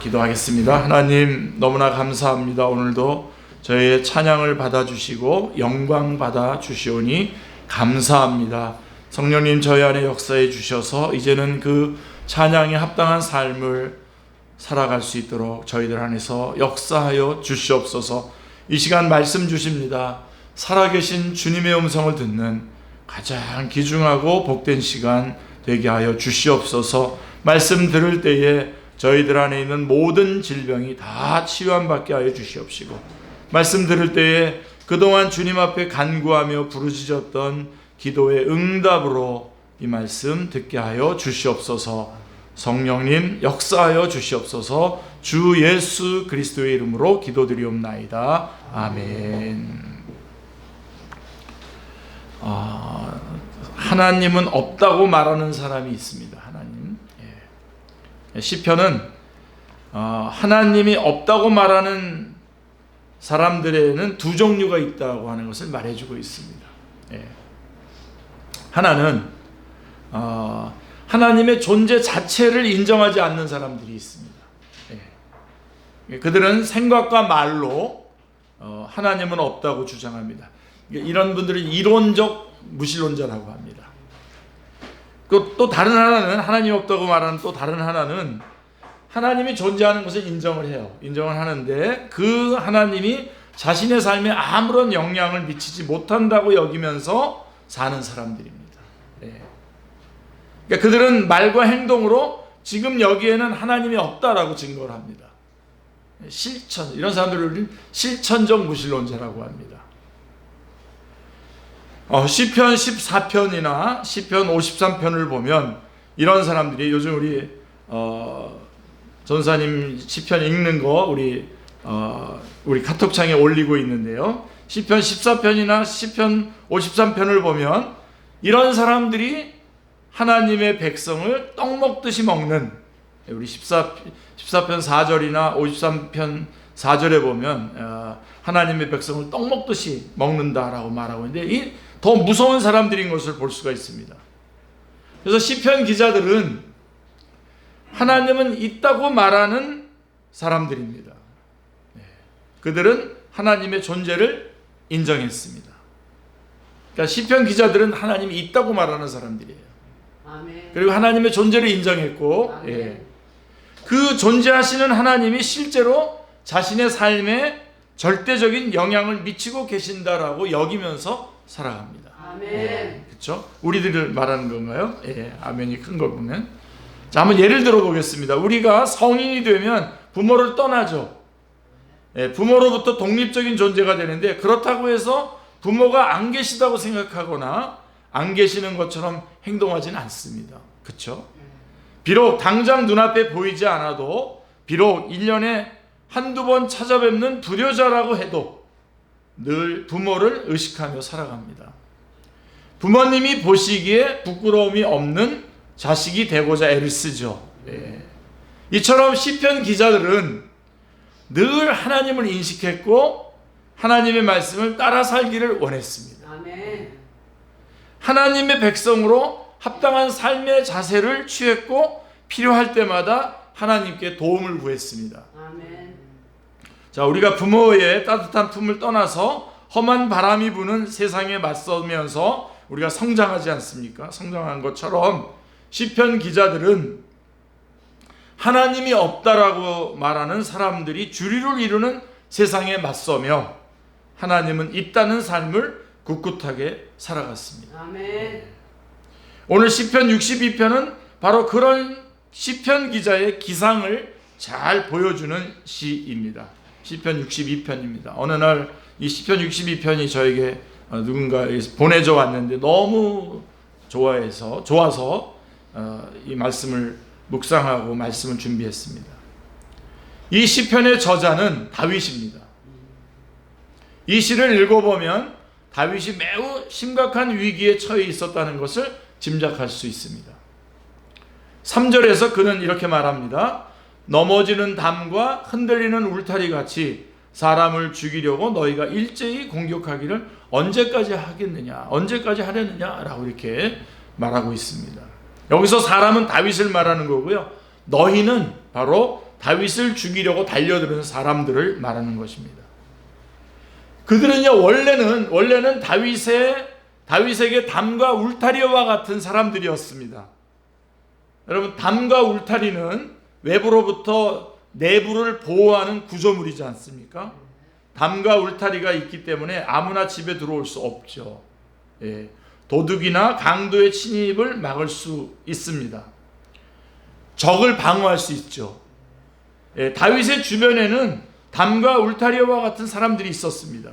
기도하겠습니다. 하나님 너무나 감사합니다. 오늘도 저희의 찬양을 받아주시고 영광 받아주시오니 감사합니다. 성령님 저희 안에 역사해 주셔서 이제는 그 찬양에 합당한 삶을 살아갈 수 있도록 저희들 안에서 역사하여 주시옵소서. 이 시간 말씀 주십니다. 살아계신 주님의 음성을 듣는 가장 귀중하고 복된 시간 되게 하여 주시옵소서. 말씀 들을 때에 저희들 안에 있는 모든 질병이 다 치유함받게 하여 주시옵시고, 말씀 들을 때에 그동안 주님 앞에 간구하며 부르짖었던 기도의 응답으로 이 말씀 듣게 하여 주시옵소서. 성령님 역사하여 주시옵소서. 주 예수 그리스도의 이름으로 기도드리옵나이다. 아멘. 하나님은 없다고 말하는 사람이 있습니다. 하나님. 시편은 하나님이 없다고 말하는 사람들에는 두 종류가 있다고 하는 것을 말해주고 있습니다. 하나는 하나님의 존재 자체를 인정하지 않는 사람들이 있습니다. 그들은 생각과 말로 하나님은 없다고 주장합니다. 이런 분들은 이론적 무신론자라고 합니다. 또 다른 하나는, 하나님이 없다고 말하는 또 다른 하나는 하나님이 존재하는 것을 인정을 해요. 인정을 하는데 그 하나님이 자신의 삶에 아무런 영향을 미치지 못한다고 여기면서 사는 사람들입니다. 그러니까 그들은 말과 행동으로 지금 여기에는 하나님이 없다라고 증거를 합니다. 실천, 이런 사람들을 실천적 무신론자라고 합니다. 시편 14편이나 시편 53편을 보면 이런 사람들이, 요즘 우리 전사님 시편 읽는 거 우리 카톡창에 올리고 있는데요, 시편 14편이나 시편 53편을 보면 이런 사람들이 하나님의 백성을 떡 먹듯이 먹는, 우리 14편 4절이나 53편 4절에 보면 하나님의 백성을 떡 먹듯이 먹는다라고 말하고 있는데, 이 더 무서운 사람들인 것을 볼 수가 있습니다. 그래서 시편 기자들은 하나님은 있다고 말하는 사람들입니다. 그들은 하나님의 존재를 인정했습니다. 그러니까 시편 기자들은 하나님이 있다고 말하는 사람들이에요. 아멘. 그리고 하나님의 존재를 인정했고, 그 존재하시는 하나님이 실제로 자신의 삶에 절대적인 영향을 미치고 계신다라고 여기면서 살아갑니다. 아멘. 그렇죠? 우리들을 말하는 건가요? 아멘이 큰 걸 보면. 자, 한번 예를 들어 보겠습니다. 우리가 성인이 되면 부모를 떠나죠. 부모로부터 독립적인 존재가 되는데, 그렇다고 해서 부모가 안 계시다고 생각하거나 안 계시는 것처럼 행동하지는 않습니다. 그렇죠? 비록 당장 눈앞에 보이지 않아도, 비록 1년에 한두 번 찾아뵙는 불효자라고 해도 늘 부모를 의식하며 살아갑니다. 부모님이 보시기에 부끄러움이 없는 자식이 되고자 애를 쓰죠. 이처럼 시편 기자들은 늘 하나님을 인식했고 하나님의 말씀을 따라 살기를 원했습니다. 아멘. 하나님의 백성으로 합당한 삶의 자세를 취했고 필요할 때마다 하나님께 도움을 구했습니다. 아멘. 자, 우리가 부모의 따뜻한 품을 떠나서 험한 바람이 부는 세상에 맞서면서 우리가 성장하지 않습니까? 성장한 것처럼 시편 기자들은 하나님이 없다라고 말하는 사람들이 주류를 이루는 세상에 맞서며 하나님은 있다는 삶을 굳굳하게 살아갔습니다. 아멘. 오늘 시편 62편은 바로 그런 시편 기자의 기상을 잘 보여주는 시입니다. 시편 62편입니다. 어느 날 이 시편 62편이 저에게 누군가 보내줘 왔는데 너무 좋아서 이 말씀을 묵상하고 말씀을 준비했습니다. 이 시편의 저자는 다윗입니다. 이 시를 읽어보면 다윗이 매우 심각한 위기에 처해 있었다는 것을 짐작할 수 있습니다. 3절에서 그는 이렇게 말합니다. 넘어지는 담과 흔들리는 울타리 같이 사람을 죽이려고 너희가 일제히 공격하기를 언제까지 하겠느냐, 언제까지 하려느냐 라고 이렇게 말하고 있습니다. 여기서 사람은 다윗을 말하는 거고요, 너희는 바로 다윗을 죽이려고 달려드는 사람들을 말하는 것입니다. 그들은요, 원래는 다윗에게 담과 울타리와 같은 사람들이었습니다. 여러분, 담과 울타리는 외부로부터 내부를 보호하는 구조물이지 않습니까? 담과 울타리가 있기 때문에 아무나 집에 들어올 수 없죠. 예. 도둑이나 강도의 침입을 막을 수 있습니다. 적을 방어할 수 있죠. 예. 다윗의 주변에는 담과 울타리와 같은 사람들이 있었습니다.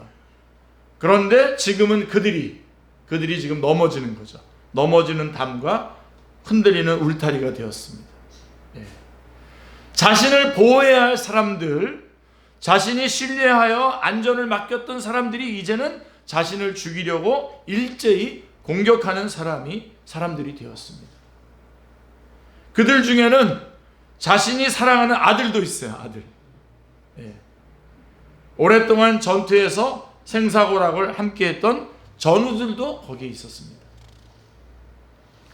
그런데 지금은 그들이 지금 넘어지는 거죠. 넘어지는 담과 흔들리는 울타리가 되었습니다. 예. 자신을 보호해야 할 사람들, 자신이 신뢰하여 안전을 맡겼던 사람들이 이제는 자신을 죽이려고 일제히 공격하는 사람들이 되었습니다. 그들 중에는 자신이 사랑하는 아들도 있어요. 아들. 예. 오랫동안 전투에서 생사고락을 함께했던 전우들도 거기에 있었습니다.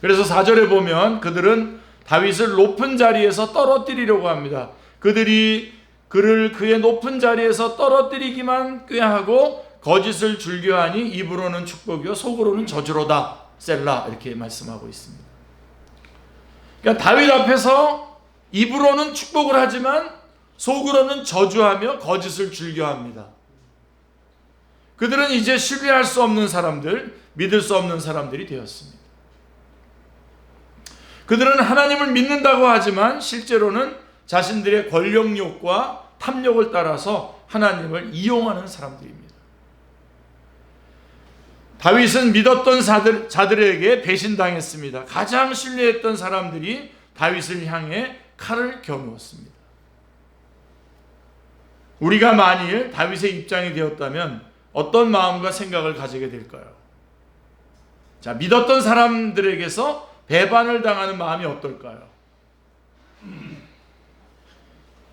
그래서 4절에 보면 그들은 다윗을 높은 자리에서 떨어뜨리려고 합니다. 그들이 그를 그의 높은 자리에서 떨어뜨리기만 꾀하고 거짓을 즐겨하니 입으로는 축복이요 속으로는 저주로다. 셀라, 이렇게 말씀하고 있습니다. 그러니까 다윗 앞에서 입으로는 축복을 하지만 속으로는 저주하며 거짓을 즐겨합니다. 그들은 이제 신뢰할 수 없는 사람들, 믿을 수 없는 사람들이 되었습니다. 그들은 하나님을 믿는다고 하지만 실제로는 자신들의 권력욕과 탐욕을 따라서 하나님을 이용하는 사람들입니다. 다윗은 믿었던 자들에게 배신당했습니다. 가장 신뢰했던 사람들이 다윗을 향해 칼을 겨누었습니다. 우리가 만일 다윗의 입장이 되었다면 어떤 마음과 생각을 가지게 될까요? 자, 믿었던 사람들에게서 배반을 당하는 마음이 어떨까요?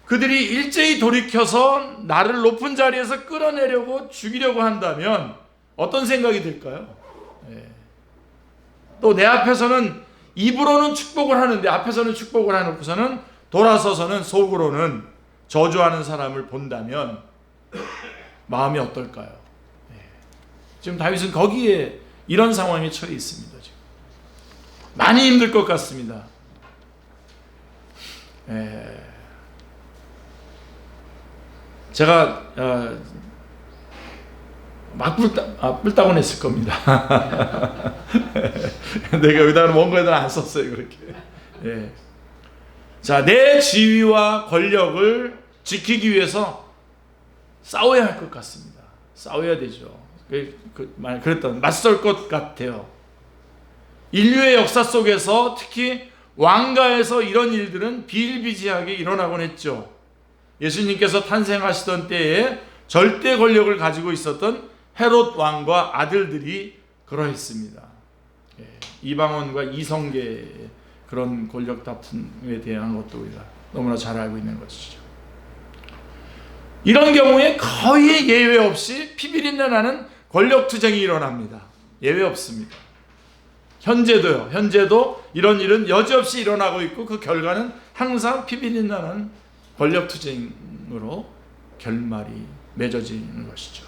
그들이 일제히 돌이켜서 나를 높은 자리에서 끌어내려고 죽이려고 한다면 어떤 생각이 들까요? 또 내 앞에서는 입으로는 축복을 하는데 앞에서는 축복을 해놓고서는 돌아서서는 속으로는 저주하는 사람을 본다면 마음이 어떨까요? 지금 다윗은 거기에 이런 상황에 처해 있습니다. 지금 많이 힘들 것 같습니다. 제가 막 뿔따곤 했을 겁니다. 내가 여기다가 원고에다 안 썼어요. 그렇게. 자, 내 지위와 권력을 지키기 위해서 싸워야 할 것 같습니다. 싸워야 되죠. 그랬던 맞설 것 같아요. 인류의 역사 속에서 특히 왕가에서 이런 일들은 비일비재하게 일어나곤 했죠. 예수님께서 탄생하시던 때에 절대 권력을 가지고 있었던 헤롯 왕과 아들들이 그러했습니다. 이방원과 이성계의 그런 권력 다툼에 대한 것도 우리가 너무나 잘 알고 있는 것이죠. 이런 경우에 거의 예외 없이 피비린내 나는 권력 투쟁이 일어납니다. 예외 없습니다. 현재도 이런 일은 여지없이 일어나고 있고 그 결과는 항상 피비린내 나는 권력 투쟁으로 결말이 맺어지는 것이죠.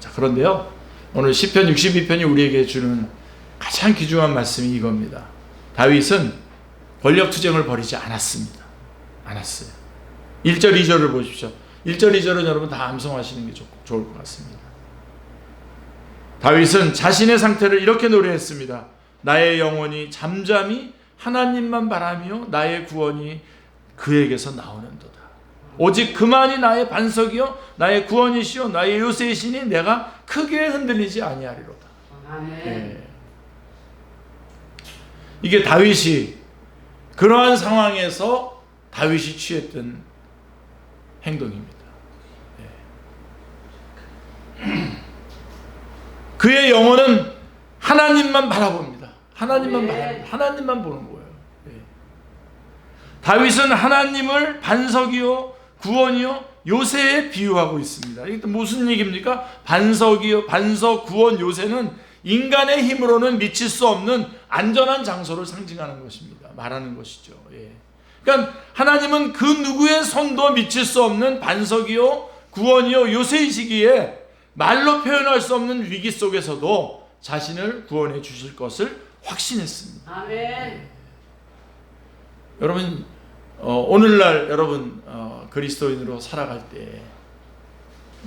자, 그런데요, 오늘 시편 62편이 우리에게 주는 가장 귀중한 말씀이 이겁니다. 다윗은 권력 투쟁을 벌이지 않았습니다. 않았어요. 1절 2절을 보십시오. 1절 2절은 여러분 다 암송하시는 게 좋을 것 같습니다. 다윗은 자신의 상태를 이렇게 노래했습니다. 나의 영혼이 잠잠히 하나님만 바라며 나의 구원이 그에게서 나오는도다. 오직 그만이 나의 반석이요 나의 구원이시요 나의 요새이시니 내가 크게 흔들리지 아니하리로다. 이게 다윗이 그러한 상황에서 다윗이 취했던 행동입니다. 그의 영혼은 하나님만 바라봅니다. 하나님만 바라봅니다. 하나님만 보는 거예요. 다윗은 하나님을 반석이요 구원이요 요새에 비유하고 있습니다. 이게 무슨 얘기입니까? 반석이요 반석 구원 요새는 인간의 힘으로는 미칠 수 없는 안전한 장소를 상징하는 것입니다. 말하는 것이죠. 그러니까 하나님은 그 누구의 손도 미칠 수 없는 반석이요 구원이요 요새이시기에 말로 표현할 수 없는 위기 속에서도 자신을 구원해 주실 것을 확신했습니다. 아멘. 여러분 오늘날 여러분 그리스도인으로 살아갈 때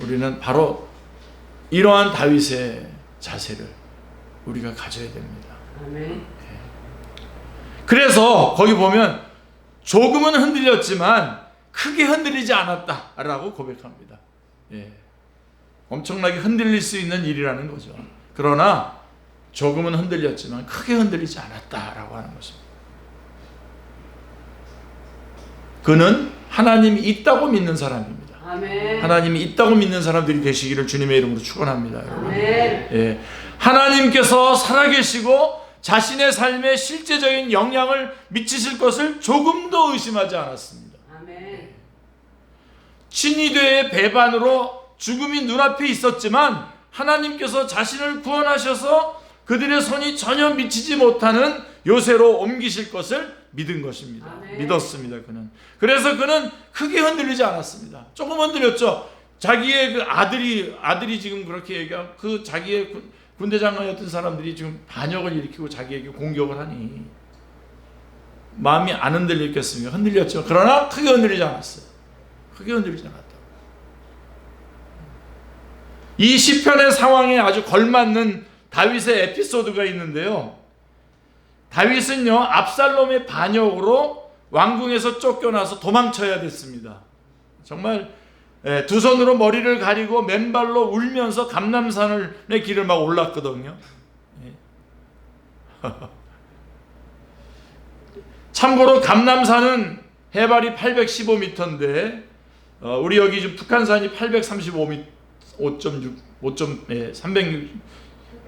우리는 바로 이러한 다윗의 자세를 우리가 가져야 됩니다. 아멘. 그래서 거기 보면 조금은 흔들렸지만 크게 흔들리지 않았다라고 고백합니다. 예. 엄청나게 흔들릴 수 있는 일이라는 거죠. 그러나 조금은 흔들렸지만 크게 흔들리지 않았다라고 하는 것입니다. 그는 하나님이 있다고 믿는 사람입니다. 아멘. 하나님이 있다고 믿는 사람들이 되시기를 주님의 이름으로 축원합니다. 여러분. 아멘. 예. 하나님께서 살아계시고 자신의 삶에 실제적인 영향을 미치실 것을 조금도 의심하지 않았습니다. 아멘. 친위대의 배반으로 죽음이 눈앞에 있었지만 하나님께서 자신을 구원하셔서 그들의 손이 전혀 미치지 못하는 요새로 옮기실 것을 믿은 것입니다. 아멘. 믿었습니다. 그는. 그래서 그는 크게 흔들리지 않았습니다. 조금 흔들렸죠. 자기의 그 아들이 지금 그렇게 얘기하고 그 자기의 군대 장관이었던 사람들이 지금 반역을 일으키고 자기에게 공격을 하니 마음이 안 흔들렸겠습니까? 흔들렸죠. 그러나 크게 흔들리지 않았어요. 크게 흔들리지 않았다. 이 시편의 상황에 아주 걸맞는 다윗의 에피소드가 있는데요. 다윗은요 압살롬의 반역으로 왕궁에서 쫓겨나서 도망쳐야 됐습니다. 정말 두 손으로 머리를 가리고 맨발로 울면서 감람산의 길을 막 올랐거든요. 참고로 감람산은 해발이 815m인데 우리 여기 지금 북한산이 836.5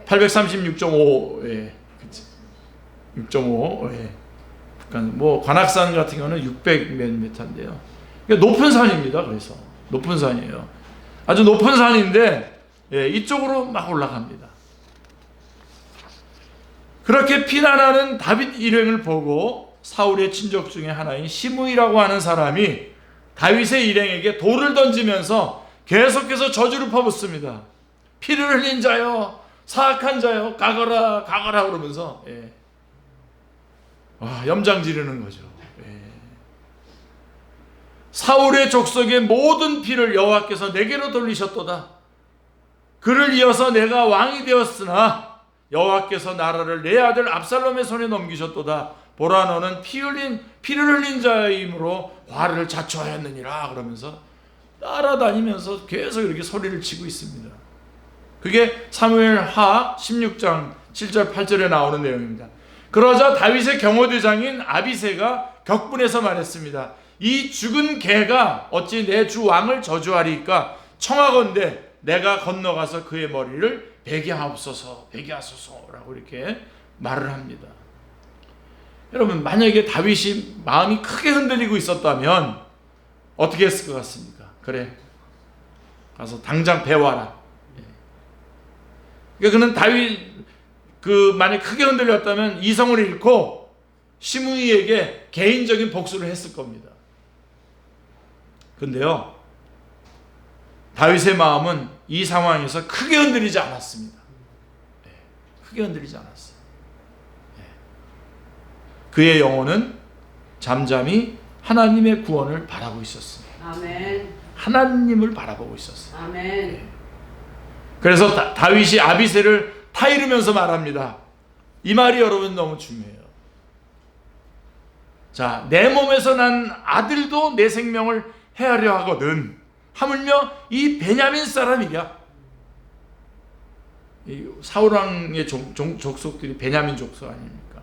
836.5 예. 6.5 예. 북한 뭐 관악산 같은 경우는 600 몇 미터인데요. 그러니까 높은 산입니다. 그래서 높은 산이에요. 아주 높은 산인데 예, 이쪽으로 막 올라갑니다. 그렇게 피난하는 다윗 일행을 보고 사울의 친족 중에 하나인 시므이라고 하는 사람이 다윗의 일행에게 돌을 던지면서 계속해서 저주를 퍼붓습니다. 피를 흘린 자여, 사악한 자여, 가거라, 가거라 그러면서 예. 염장 지르는 거죠. 예. 사울의 족속의 모든 피를 여호와께서 내게로 돌리셨도다. 그를 이어서 내가 왕이 되었으나 여호와께서 나라를 내 아들 압살롬의 손에 넘기셨도다. 보라 너는 피를 흘린 자이므로 화를 자초하였느니라 그러면서 따라다니면서 계속 이렇게 소리를 치고 있습니다. 그게 사무엘하 16장 7절 8절에 나오는 내용입니다. 그러자 다윗의 경호대장인 아비새가 격분해서 말했습니다. 이 죽은 개가 어찌 내 주 왕을 저주하리까? 청하건대 내가 건너가서 그의 머리를 베게 하옵소서라고 이렇게 말을 합니다. 여러분 만약에 다윗이 마음이 크게 흔들리고 있었다면 어떻게 했을 것 같습니까? 그래 가서 당장 배워라. 그러니까 그는 다윗 만약 크게 흔들렸다면 이성을 잃고 시므이에게 개인적인 복수를 했을 겁니다. 근데요 다윗의 마음은 이 상황에서 크게 흔들리지 않았습니다. 크게 흔들리지 않았어요. 그의 영혼은 잠잠히 하나님의 구원을 바라고 있었습니다. 아멘. 하나님을 바라보고 있었어요. 아멘. 그래서 다윗이 아비새를 타이르면서 말합니다. 이 말이 여러분 너무 중요해요. 자, 내 몸에서 난 아들도 내 생명을 해하려 하거든. 하물며 이 베냐민 사람이랴. 이 사울왕의 족속들이 베냐민 족속 아닙니까?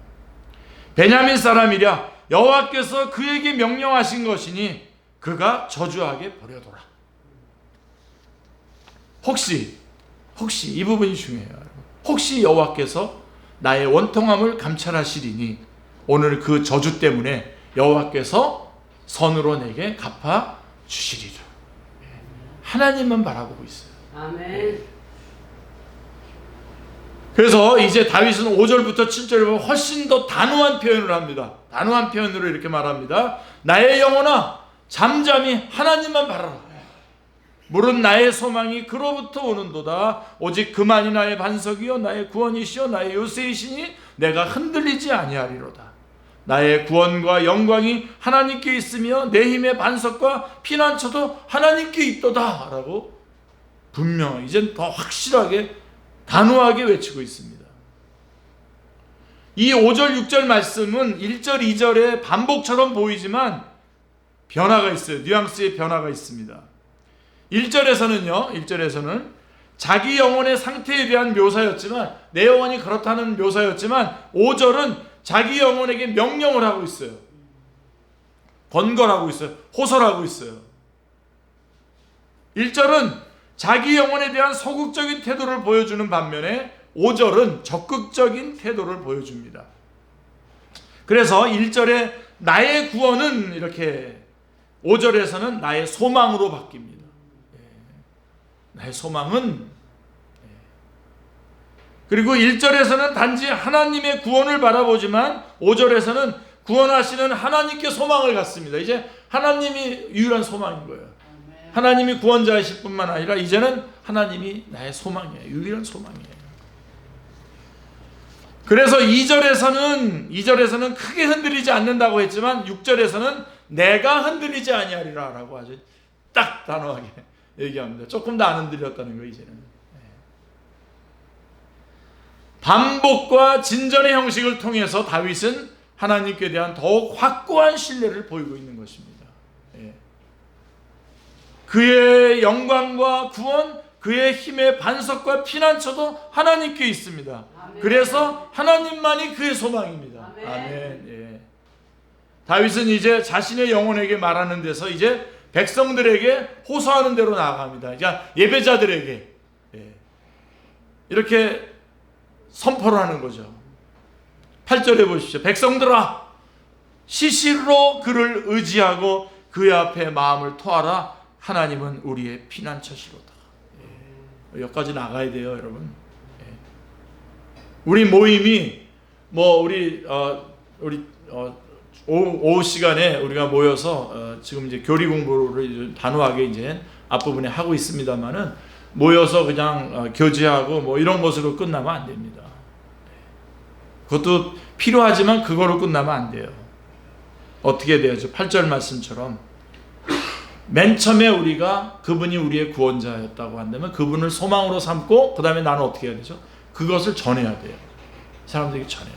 베냐민 사람이랴. 여호와께서 그에게 명령하신 것이니 그가 저주하게 버려둬라. 혹시 이 부분이 중요해요. 혹시 여호와께서 나의 원통함을 감찰하시리니 오늘 그 저주 때문에 여호와께서 선으로 내게 갚아 주시리라. 하나님만 바라보고 있어요. 아멘. 그래서 이제 다윗은 5절부터 7절에 보면 훨씬 더 단호한 표현을 합니다. 단호한 표현으로 이렇게 말합니다. 나의 영혼아 잠잠히 하나님만 바라라. 물은 나의 소망이 그로부터 오는도다. 오직 그만이 나의 반석이요 나의 구원이시요 나의 요새이시니 내가 흔들리지 아니하리로다. 나의 구원과 영광이 하나님께 있으며 내 힘의 반석과 피난처도 하나님께 있도다 라고 분명히 이젠 더 확실하게 단호하게 외치고 있습니다. 이 5절 6절 말씀은 1절 2절의 반복처럼 보이지만 변화가 있어요. 뉘앙스의 변화가 있습니다. 1절에서는 자기 영혼의 상태에 대한 묘사였지만, 내 영혼이 그렇다는 묘사였지만 5절은 자기 영혼에게 명령을 하고 있어요. 권고하고 있어요. 호소하고 있어요. 1절은 자기 영혼에 대한 소극적인 태도를 보여주는 반면에 5절은 적극적인 태도를 보여줍니다. 그래서 1절에 나의 구원은 이렇게 5절에서는 나의 소망으로 바뀝니다. 나의 소망은, 그리고 1절에서는 단지 하나님의 구원을 바라보지만 5절에서는 구원하시는 하나님께 소망을 갖습니다. 이제 하나님이 유일한 소망인 거예요. 하나님이 구원자이실 뿐만 아니라 이제는 하나님이 나의 소망이에요. 유일한 소망이에요. 그래서 2절에서는 크게 흔들리지 않는다고 했지만 6절에서는 내가 흔들리지 아니하리라 라고 아주 딱 단호하게 얘기합니다. 조금 더 안 흔들렸다는 거 이제는. 반복과 진전의 형식을 통해서 다윗은 하나님께 대한 더욱 확고한 신뢰를 보이고 있는 것입니다. 그의 영광과 구원, 그의 힘의 반석과 피난처도 하나님께 있습니다. 아멘. 그래서 하나님만이 그의 소망입니다. 아멘. 아멘. 다윗은 이제 자신의 영혼에게 말하는 데서 이제 백성들에게 호소하는 대로 나아갑니다. 그러니까 예배자들에게 이렇게 선포를 하는 거죠. 8절에 보십시오. 백성들아 시시로 그를 의지하고 그의 앞에 마음을 토하라. 하나님은 우리의 피난처시로다. 여기까지 나가야 돼요, 여러분. 우리 모임이 오후 시간에 우리가 모여서 지금 이제 교리 공부를 단호하게 이제 앞부분에 하고 있습니다만은 모여서 그냥 교제하고 뭐 이런 것으로 끝나면 안 됩니다. 그것도 필요하지만 그거로 끝나면 안 돼요. 어떻게 돼야죠? 8절 말씀처럼 맨 처음에 우리가 그분이 우리의 구원자였다고 한다면 그분을 소망으로 삼고 그 다음에 나는 어떻게 해야 되죠? 그것을 전해야 돼요. 사람들에게 전해야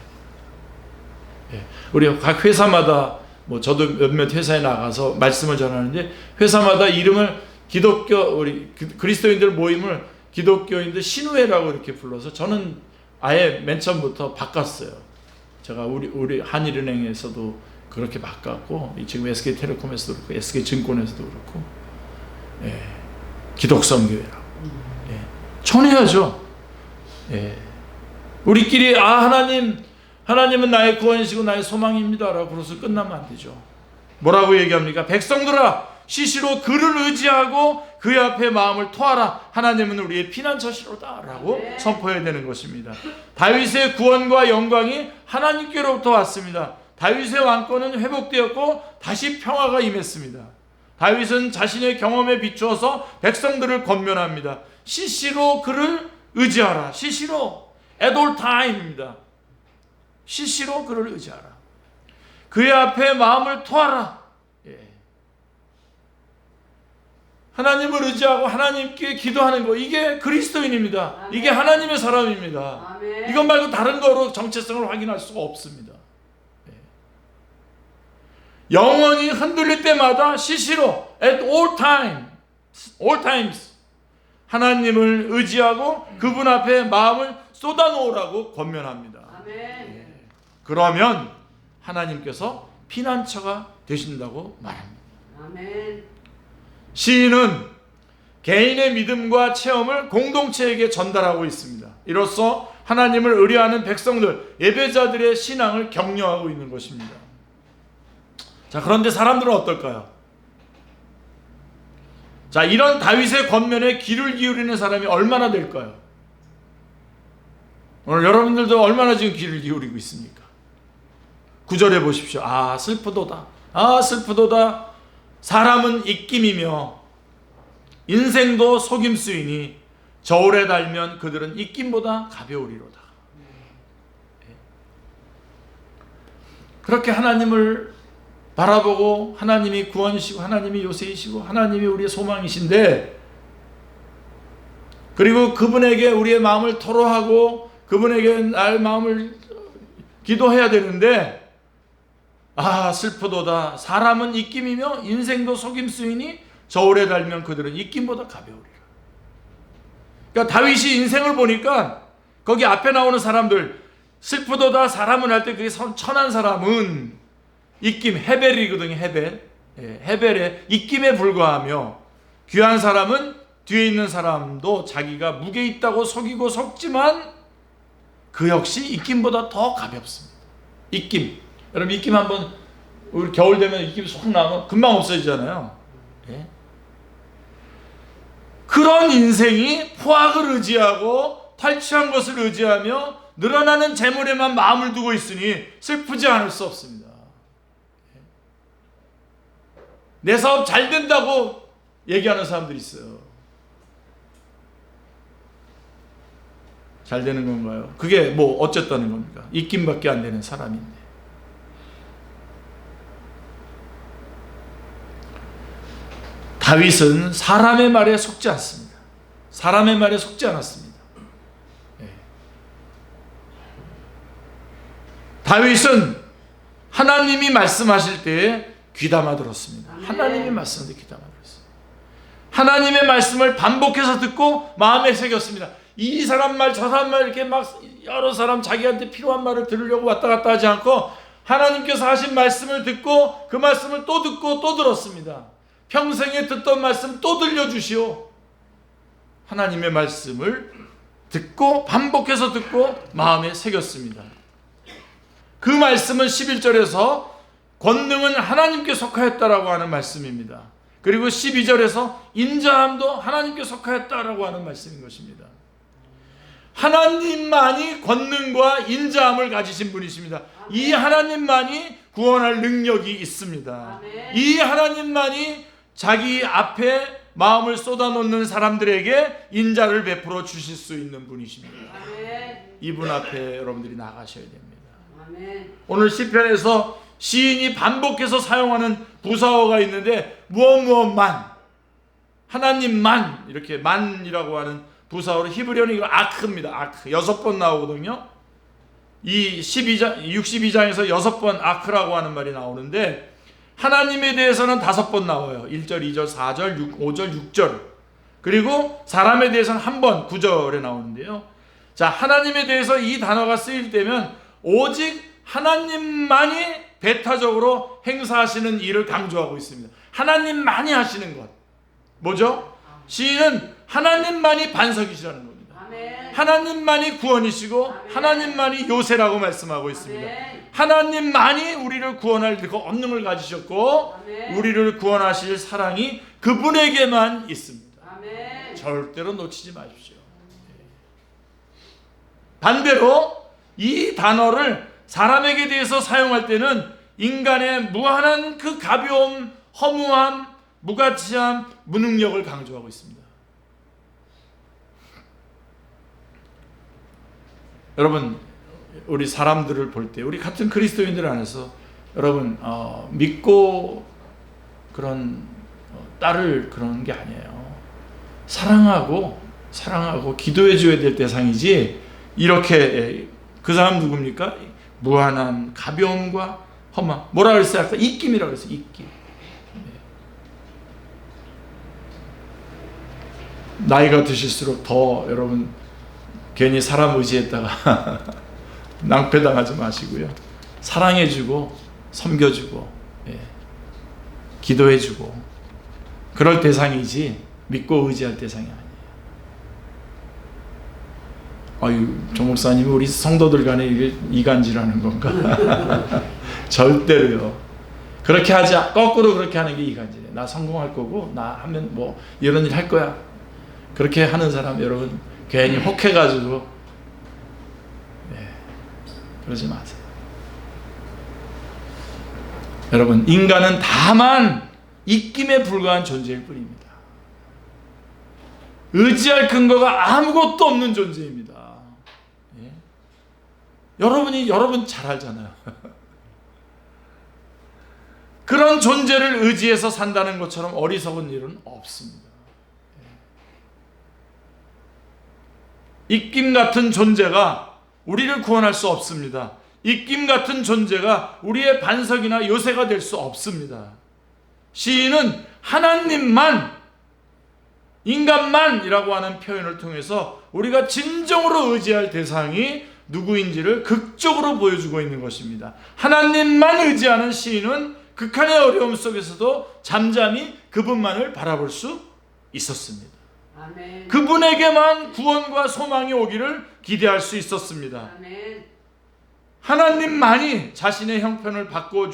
돼요. 우리 각 회사마다 저도 몇몇 회사에 나가서 말씀을 전하는데 회사마다 이름을 우리 그리스도인들 모임을 기독교인들 신우회라고 이렇게 불러서 저는 아예 맨 처음부터 바꿨어요. 제가 우리 한일은행에서도 그렇게 바꿨고 지금 SK텔레콤에서도 그렇고 SK증권에서도 그렇고 기독성교회라고 전해야죠. 우리끼리 하나님은 나의 구원이시고 나의 소망입니다 라고 그래서 끝나면 안 되죠. 뭐라고 얘기합니까? 백성들아 시시로 그를 의지하고 그의 앞에 마음을 토하라. 하나님은 우리의 피난처시로다 라고 선포해야 되는 것입니다. 다윗의 구원과 영광이 하나님께로부터 왔습니다. 다윗의 왕권은 회복되었고 다시 평화가 임했습니다. 다윗은 자신의 경험에 비추어서 백성들을 권면합니다. 시시로 그를 의지하라. 시시로 at all time입니다. 시시로 그를 의지하라. 그의 앞에 마음을 토하라. 하나님을 의지하고 하나님께 기도하는 거, 이게 그리스도인입니다. 아멘. 이게 하나님의 사람입니다. 아멘. 이것 말고 다른 거로 정체성을 확인할 수가 없습니다. 영원히 흔들릴 때마다 시시로 at all times 하나님을 의지하고 그분 앞에 마음을 쏟아놓으라고 권면합니다. 아멘. 그러면 하나님께서 피난처가 되신다고 말합니다. 아멘. 시인은 개인의 믿음과 체험을 공동체에게 전달하고 있습니다. 이로써 하나님을 의뢰하는 백성들, 예배자들의 신앙을 격려하고 있는 것입니다. 자, 그런데 사람들은 어떨까요? 자, 이런 다윗의 권면에 귀를 기울이는 사람이 얼마나 될까요? 오늘 여러분들도 얼마나 지금 귀를 기울이고 있습니까? 9절에 보십시오. 아 슬프도다. 아 슬프도다. 사람은 입김이며 인생도 속임수이니 저울에 달면 그들은 입김보다 가벼우리로다. 그렇게 하나님을 바라보고 하나님이 구원이시고 하나님이 요새이시고 하나님이 우리의 소망이신데, 그리고 그분에게 우리의 마음을 토로하고 그분에게 나의 마음을 기도해야 되는데, 아 슬프도다. 사람은 입김이며 인생도 속임수이니 저울에 달면 그들은 입김보다 가벼우리라. 그러니까 다윗이 인생을 보니까 거기 앞에 나오는 사람들, 슬프도다 사람은 할 때 그게 천한 사람은 입김, 헤벨이거든요. 헤벨. 헤벨의 입김에 불과하며, 귀한 사람은 뒤에 있는 사람도 자기가 무게 있다고 속이고 속지만 그 역시 입김보다 더 가볍습니다. 입김. 여러분 입김 한번, 우리 겨울 되면 입김 쏙 나면 금방 없어지잖아요. 예? 그런 인생이 포악을 의지하고 탈취한 것을 의지하며 늘어나는 재물에만 마음을 두고 있으니 슬프지 않을 수 없습니다. 내 사업 잘 된다고 얘기하는 사람들이 있어요. 잘 되는 건가요? 그게 뭐 어쨌다는 겁니까? 입김밖에 안 되는 사람인데. 다윗은 사람의 말에 속지 않습니다. 사람의 말에 속지 않았습니다. 다윗은 하나님이 말씀하실 때에 귀담아 들었습니다. 하나님이 말씀할 때 귀담아 들었어요. 하나님의 말씀을 반복해서 듣고 마음에 새겼습니다. 이 사람 말 저 사람 말 이렇게 막 여러 사람 자기한테 필요한 말을 들으려고 왔다 갔다 하지 않고 하나님께서 하신 말씀을 듣고 그 말씀을 또 듣고 또 들었습니다. 평생에 듣던 말씀 또 들려주시오. 하나님의 말씀을 듣고 반복해서 듣고 마음에 새겼습니다. 그 말씀은 11절에서 권능은 하나님께 속하였다라고 하는 말씀입니다. 그리고 12절에서 인자함도 하나님께 속하였다라고 하는 말씀인 것입니다. 하나님만이 권능과 인자함을 가지신 분이십니다. 이 하나님만이 구원할 능력이 있습니다. 이 하나님만이 자기 앞에 마음을 쏟아놓는 사람들에게 인자를 베풀어 주실 수 있는 분이십니다. 이분 앞에 여러분들이 나가셔야 됩니다. 오늘 시편에서 시인이 반복해서 사용하는 부사어가 있는데 무엇만, 하나님만, 이렇게 만이라고 하는 부사어로 히브리어는 이거 아크입니다. 아크 6번 나오거든요. 이 62장에서 6번 아크라고 하는 말이 나오는데 하나님에 대해서는 5번 나와요. 1절, 2절, 4절, 5절, 6절. 그리고 사람에 대해서는 한 번 9절에 나오는데요. 자, 하나님에 대해서 이 단어가 쓰일 때면 오직 하나님만이 배타적으로 행사하시는 일을 강조하고 있습니다. 하나님만이 하시는 것. 뭐죠? 시인은 하나님만이 반석이시라는 겁니다. 아멘. 하나님만이 구원이시고 아멘. 하나님만이 요새라고 말씀하고 있습니다. 아멘. 하나님만이 우리를 구원할 그 권능을 가지셨고 아멘. 우리를 구원하실 사랑이 그분에게만 있습니다. 아멘. 절대로 놓치지 마십시오. 반대로 이 단어를 사람에게 대해서 사용할 때는 인간의 무한한 그 가벼움, 허무함, 무가치함, 무능력을 강조하고 있습니다. 여러분, 우리 사람들을 볼 때, 우리 같은 그리스도인들 안에서 여러분 믿고 그런 따를 그런 게 아니에요. 사랑하고 기도해 줘야 될 대상이지. 이렇게 그 사람 누굽니까? 무한한 가벼움과 허망. 뭐라 그랬어요? 아까 입김이라고 그랬어요. 입김. 나이가 드실수록 더 여러분 괜히 사람 의지했다가 낭패당하지 마시고요. 사랑해주고 섬겨주고 기도해주고 그럴 대상이지 믿고 의지할 대상이 아니에요. 아유, 정 목사님이 우리 성도들 간에 이게 이간질하는 건가? 절대로요. 그렇게 하지, 거꾸로 그렇게 하는 게 이간질이에요. 나 성공할 거고 나 하면 뭐 이런 일 할 거야. 그렇게 하는 사람 여러분 괜히 혹해가지고 그러지 마세요. 여러분, 인간은 다만 입김에 불과한 존재일 뿐입니다. 의지할 근거가 아무것도 없는 존재입니다. 예? 여러분 잘 알잖아요. 그런 존재를 의지해서 산다는 것처럼 어리석은 일은 없습니다. 입김 같은 존재가 우리를 구원할 수 없습니다. 입김 같은 존재가 우리의 반석이나 요새가 될 수 없습니다. 시인은 하나님만, 인간만이라고 하는 표현을 통해서 우리가 진정으로 의지할 대상이 누구인지를 극적으로 보여주고 있는 것입니다. 하나님만 의지하는 시인은 극한의 어려움 속에서도 잠잠히 그분만을 바라볼 수 있었습니다. 아멘. 그분에게만 구원과 소망이 오기를 기대할 수 있었습니다. 아멘. 하나님만이 자신의 형편을 바꿔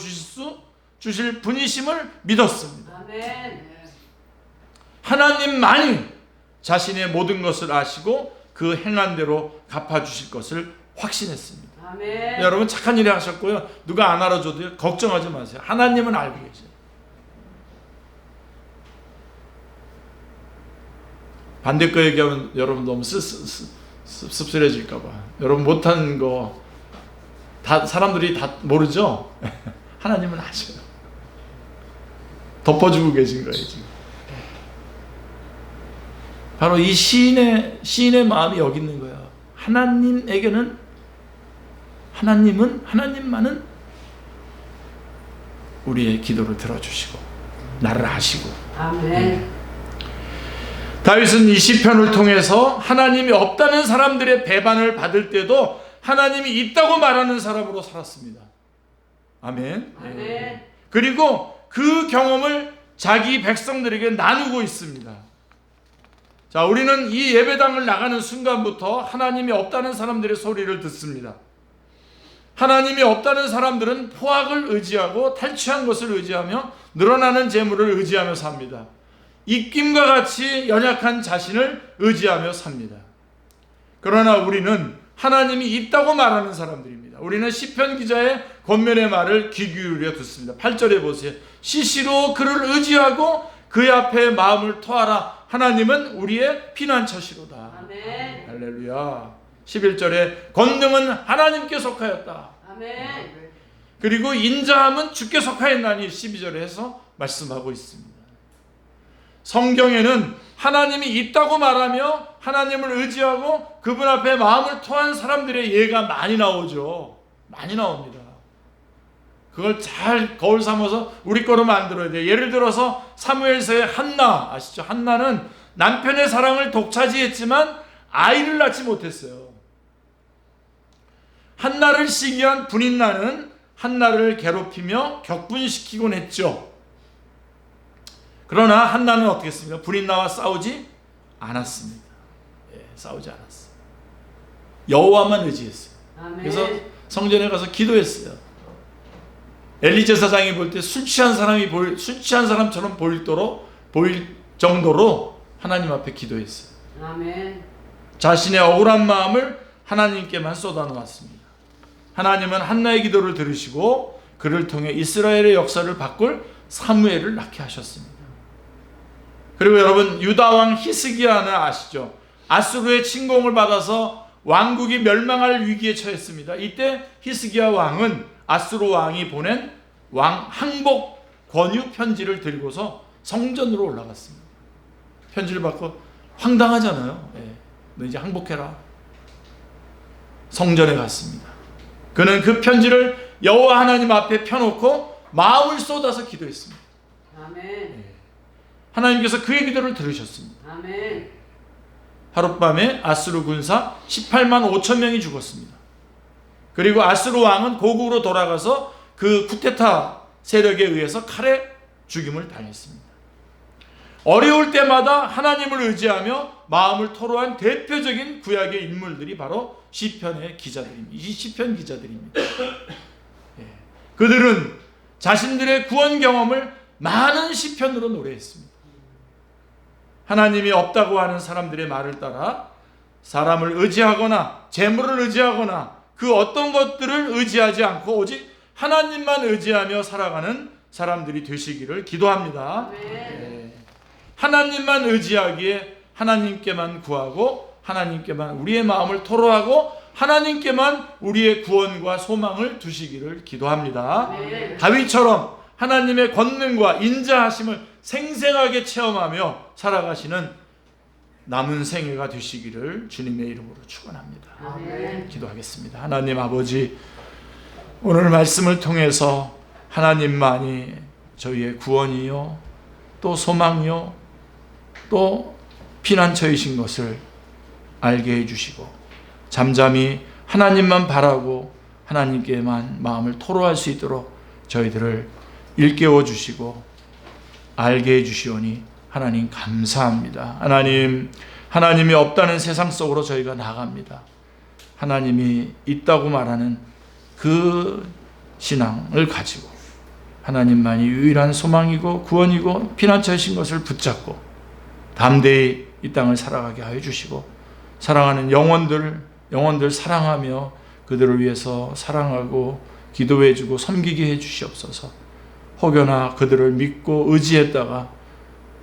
주실 분이심을 믿었습니다. 아멘. 하나님만이 자신의 모든 것을 아시고 그 행한 대로 갚아주실 것을 확신했습니다. 아멘. 여러분, 착한 일을 하셨고요, 누가 안 알아줘도 걱정하지 마세요. 하나님은 알고 계세요. 반대 거 얘기하면 여러분 너무 씁쓸해질까 봐. 여러분 못한 거 다 사람들이 다 모르죠? 하나님은 아셔요. 덮어주고 계신 거예요, 지금. 바로 이 시인의 마음이 여기 있는 거예요. 하나님만은 우리의 기도를 들어주시고 나를 아시고. 아멘. 다윗은 이 시편을 통해서 하나님이 없다는 사람들의 배반을 받을 때도 하나님이 있다고 말하는 사람으로 살았습니다. 아멘. 아멘. 그리고 그 경험을 자기 백성들에게 나누고 있습니다. 자, 우리는 이 예배당을 나가는 순간부터 하나님이 없다는 사람들의 소리를 듣습니다. 하나님이 없다는 사람들은 포악을 의지하고 탈취한 것을 의지하며 늘어나는 재물을 의지하며 삽니다. 입김과 같이 연약한 자신을 의지하며 삽니다. 그러나 우리는 하나님이 있다고 말하는 사람들입니다. 우리는 시편 기자의 권면의 말을 귀 기울여 듣습니다. 8절에 보세요. 시시로 그를 의지하고 그의 앞에 마음을 토하라. 하나님은 우리의 피난처시로다. 아멘. 할렐루야. 11절에 권능은 하나님께 속하였다. 아멘. 그리고 인자함은 주께 속하였나니 12절에 해서 말씀하고 있습니다. 성경에는 하나님이 있다고 말하며 하나님을 의지하고 그분 앞에 마음을 토한 사람들의 예가 많이 나오죠. 많이 나옵니다. 그걸 잘 거울 삼아서 우리 거로 만들어야 돼요. 예를 들어서 사무엘서의 한나 아시죠? 한나는 남편의 사랑을 독차지했지만 아이를 낳지 못했어요. 한나를 시기한 분인나는 한나를 괴롭히며 격분시키곤 했죠. 그러나 한나는 어떻게 했습니까? 분인나와 싸우지 않았습니다. 싸우지 않았어요. 여호와만 의지했어요. 아멘. 그래서 성전에 가서 기도했어요. 엘리 제사장이 볼 때 술 취한 사람처럼 보일 정도로 하나님 앞에 기도했어요. 아멘. 자신의 억울한 마음을 하나님께만 쏟아놓았습니다. 하나님은 한나의 기도를 들으시고 그를 통해 이스라엘의 역사를 바꿀 사무엘을 낳게 하셨습니다. 그리고 여러분, 유다 왕 히스기야는 아시죠? 아수르의 침공을 받아서 왕국이 멸망할 위기에 처했습니다. 이때 히스기야 왕은 아수르 왕이 보낸 왕 항복 권유 편지를 들고서 성전으로 올라갔습니다. 편지를 받고 황당하잖아요. 너 이제 항복해라. 성전에 갔습니다. 그는 그 편지를 여호와 하나님 앞에 펴놓고 마음을 쏟아서 기도했습니다. 아멘. 하나님께서 그의 기도를 들으셨습니다. 아멘. 하룻밤에 아수르 군사 18만 5천 명이 죽었습니다. 그리고 아수르 왕은 고국으로 돌아가서 그 쿠데타 세력에 의해서 칼에 죽임을 당했습니다. 어려울 때마다 하나님을 의지하며 마음을 토로한 대표적인 구약의 인물들이 바로 시편의 기자들입니다. 이 시편 기자들입니다. 그들은 자신들의 구원 경험을 많은 시편으로 노래했습니다. 하나님이 없다고 하는 사람들의 말을 따라 사람을 의지하거나 재물을 의지하거나 그 어떤 것들을 의지하지 않고 오직 하나님만 의지하며 살아가는 사람들이 되시기를 기도합니다. 네. 하나님만 의지하기에 하나님께만 구하고 하나님께만 우리의 마음을 토로하고 하나님께만 우리의 구원과 소망을 두시기를 기도합니다. 다윗처럼 하나님의 권능과 인자하심을 생생하게 체험하며 살아가시는 남은 생애가 되시기를 주님의 이름으로 축원합니다. 기도하겠습니다. 하나님 아버지, 오늘 말씀을 통해서 하나님만이 저희의 구원이요 또 소망이요 또 피난처이신 것을 알게 해주시고 잠잠히 하나님만 바라고 하나님께만 마음을 토로할 수 있도록 저희들을 일깨워 주시고 알게 해주시오니 하나님 감사합니다. 하나님이 없다는 세상 속으로 저희가 나갑니다. 하나님이 있다고 말하는 그 신앙을 가지고 하나님만이 유일한 소망이고 구원이고 피난처이신 것을 붙잡고 담대히 이 땅을 살아가게 하여 주시고 사랑하는 영혼들 사랑하며 그들을 위해서 사랑하고 기도해 주고 섬기게 해 주시옵소서. 혹여나 그들을 믿고 의지했다가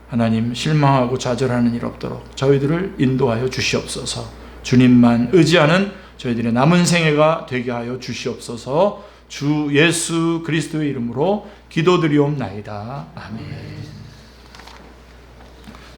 하나님 실망하고 좌절하는 일 없도록 저희들을 인도하여 주시옵소서. 주님만 의지하는 저희들의 남은 생애가 되게 하여 주시옵소서. 주 예수 그리스도의 이름으로 기도드리옵나이다. 아멘.